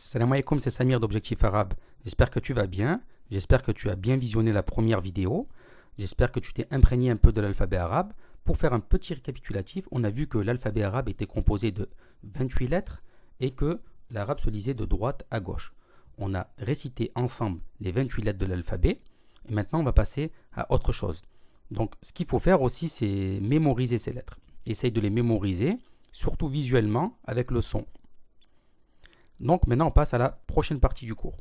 Salam alaikum, c'est Samir d'Objectif Arabe. J'espère que tu vas bien. J'espère que tu as bien visionné la première vidéo. J'espère que tu t'es imprégné un peu de l'alphabet arabe. Pour faire un petit récapitulatif, on a vu que l'alphabet arabe était composé de 28 lettres et que l'arabe se lisait de droite à gauche. On a récité ensemble les 28 lettres de l'alphabet et maintenant on va passer à autre chose. Donc ce qu'il faut faire aussi, c'est mémoriser ces lettres. Essaye de les mémoriser, surtout visuellement avec le son. Donc maintenant on passe à la prochaine partie du cours.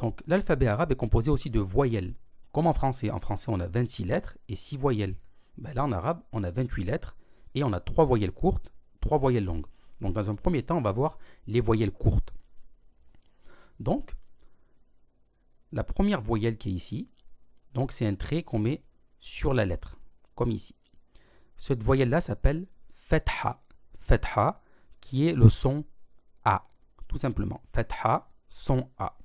Donc l'alphabet arabe est composé aussi de voyelles. Comme en français. En français on a 26 lettres et 6 voyelles. Ben là en arabe on a 28 lettres et on a 3 voyelles courtes, 3 voyelles longues. Donc dans un premier temps on va voir les voyelles courtes. Donc la première voyelle qui est ici, donc c'est un trait qu'on met sur la lettre, comme ici. Cette voyelle là s'appelle Fetha. Fetha qui est le son A. Tout simplement, Fetha, son A.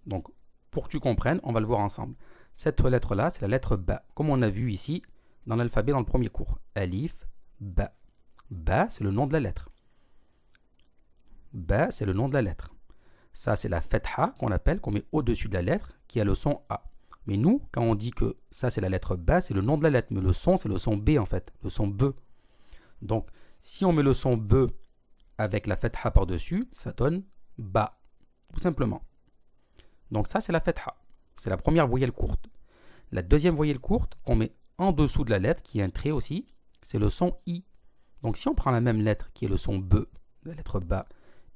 Donc, pour que tu comprennes, on va le voir ensemble. Cette lettre-là, c'est la lettre Ba, comme on a vu ici dans l'alphabet dans le premier cours. Alif, Ba. Ba, c'est le nom de la lettre. Ba, c'est le nom de la lettre. Ça, c'est la Fetha qu'on appelle, qu'on met au-dessus de la lettre, qui a le son A. Mais nous, quand on dit que ça, c'est la lettre Ba, c'est le nom de la lettre. Mais le son, c'est le son B, en fait. Le son B. Donc, si on met le son B avec la Fetha par-dessus, ça donne Ba, tout simplement. Donc ça, c'est la Fetha. C'est la première voyelle courte. La deuxième voyelle courte, qu'on met en dessous de la lettre, qui est un trait aussi, c'est le son I. Donc si on prend la même lettre, qui est le son B, la lettre Ba,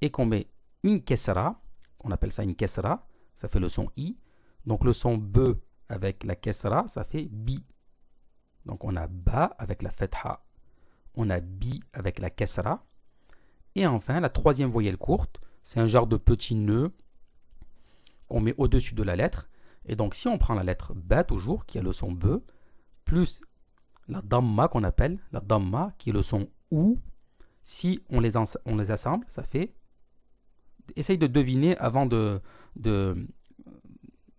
et qu'on met une Kesra, on appelle ça une Kesra, ça fait le son I. Donc le son B avec la Kesra, ça fait Bi. Donc on a Ba avec la Fetha. On a Bi avec la Kesra. Et enfin, la troisième voyelle courte, c'est un genre de petit nœud qu'on met au-dessus de la lettre. Et donc, si on prend la lettre Ba toujours, qui a le son B, plus la Damma qu'on appelle, la Damma qui est le son OU, si on les assemble, ça fait... Essaye de deviner avant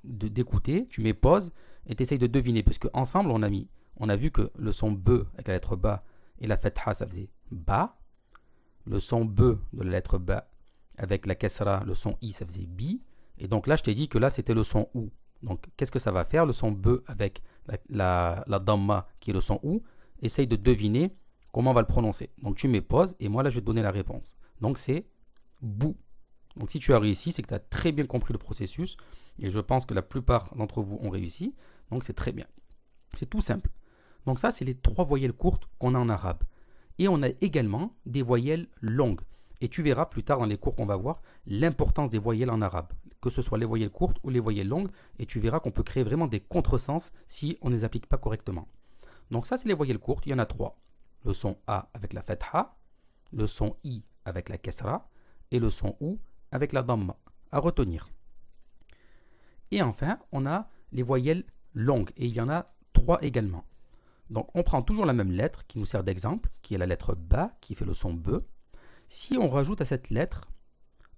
d'écouter, tu mets pause et tu essayes de deviner, parce qu'ensemble, on a vu que le son B avec la lettre Ba et la Fetha, ça faisait Ba. Le son B de la lettre Ba avec la Kesra, le son I, ça faisait Bi. Et donc là, je t'ai dit que là, c'était le son OU. Donc, qu'est-ce que ça va faire? Le son B avec la Damma, qui est le son OU. Essaye de deviner comment on va le prononcer. Donc, tu mets pause et moi, là, je vais te donner la réponse. Donc, c'est Bou. Donc, si tu as réussi, c'est que tu as très bien compris le processus. Et je pense que la plupart d'entre vous ont réussi. Donc, c'est très bien. C'est tout simple. Donc, ça, c'est les 3 voyelles courtes qu'on a en arabe. Et on a également des voyelles longues. Et tu verras plus tard dans les cours qu'on va voir l'importance des voyelles en arabe, que ce soit les voyelles courtes ou les voyelles longues. Et tu verras qu'on peut créer vraiment des contresens si on ne les applique pas correctement. Donc ça, c'est les voyelles courtes. Il y en a 3. Le son A avec la Fetha, le son I avec la Kesra et le son OU avec la Damma. À retenir. Et enfin, on a les voyelles longues. Et il y en a 3 également. Donc on prend toujours la même lettre qui nous sert d'exemple, qui est la lettre Ba, qui fait le son B. Si on rajoute à cette lettre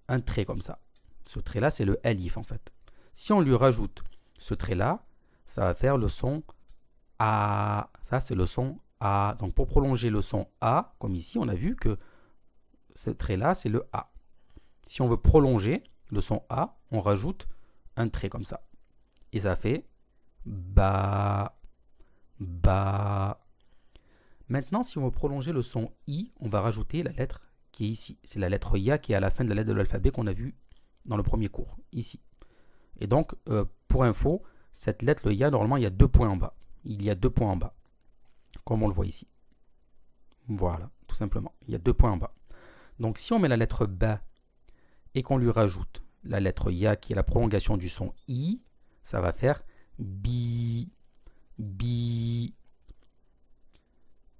un trait comme ça, ce trait-là c'est le Alif en fait. Si on lui rajoute ce trait-là, ça va faire le son A. Ça c'est le son A. Donc pour prolonger le son A, comme ici, on a vu que ce trait-là c'est le A. Si on veut prolonger le son A, on rajoute un trait comme ça. Et ça fait Ba. Ba. Maintenant, si on veut prolonger le son I, on va rajouter la lettre qui est ici. C'est la lettre Ya qui est à la fin de la lettre de l'alphabet qu'on a vu dans le premier cours, ici. Et donc, pour info, cette lettre, le Ya, normalement, il y a 2 points en bas. Il y a 2 points en bas, comme on le voit ici. Voilà, tout simplement. Il y a 2 points en bas. Donc, si on met la lettre Ba et qu'on lui rajoute la lettre Ya qui est la prolongation du son I, ça va faire Bi. Bi.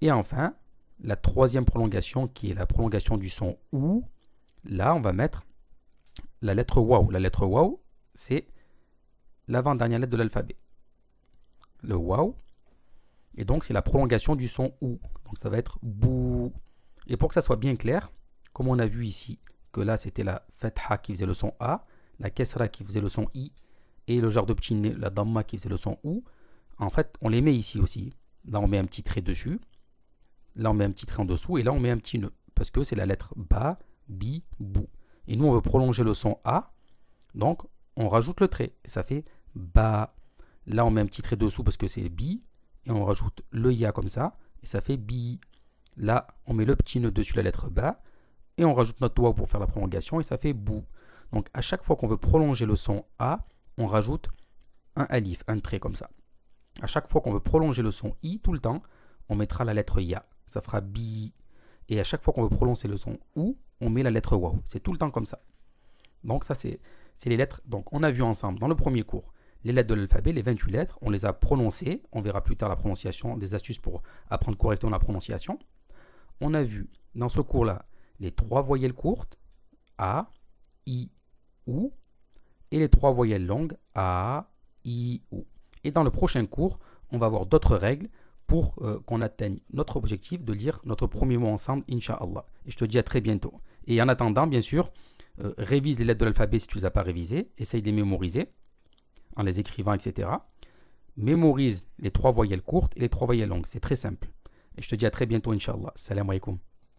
Et enfin, la troisième prolongation qui est la prolongation du son OU, là on va mettre la lettre Waw. La lettre Waw, c'est l'avant-dernière lettre de l'alphabet. Le Waw. Et donc c'est la prolongation du son OU. Donc ça va être Bou. Et pour que ça soit bien clair, comme on a vu ici, que là c'était la Fetha qui faisait le son A, la Kesra qui faisait le son I, et le genre de petit nez, la Damma qui faisait le son OU, en fait, on les met ici aussi. Là, on met un petit trait dessus. Là, on met un petit trait en dessous. Et là, on met un petit nœud. Parce que c'est la lettre Ba, Bi, Bou. Et nous, on veut prolonger le son A. Donc, on rajoute le trait. Et ça fait ba. Là, on met un petit trait dessous parce que c'est bi. Et on rajoute le ya comme ça. Et ça fait bi. Là, on met le petit nœud dessus la lettre ba. Et on rajoute notre waouh pour faire la prolongation. Et ça fait bou. Donc, à chaque fois qu'on veut prolonger le son A, on rajoute un alif, un trait comme ça. À chaque fois qu'on veut prolonger le son I, tout le temps, on mettra la lettre ya. Ça fera bi. Et à chaque fois qu'on veut prononcer le son ou, on met la lettre waouh. C'est tout le temps comme ça. Donc ça, c'est les lettres. Donc on a vu ensemble dans le premier cours les lettres de l'alphabet, les 28 lettres. On les a prononcées. On verra plus tard la prononciation, des astuces pour apprendre correctement la prononciation. On a vu dans ce cours-là les 3 voyelles courtes, A, I, OU, et les 3 voyelles longues, A, I, OU. Et dans le prochain cours, on va voir d'autres règles pour qu'on atteigne notre objectif de lire notre premier mot ensemble, Inch'Allah. Et je te dis à très bientôt. Et en attendant, bien sûr, révise les lettres de l'alphabet si tu ne les as pas révisées. Essaye de les mémoriser en les écrivant, etc. Mémorise les 3 voyelles courtes et les 3 voyelles longues. C'est très simple. Et je te dis à très bientôt, Inch'Allah. Salam alaikum.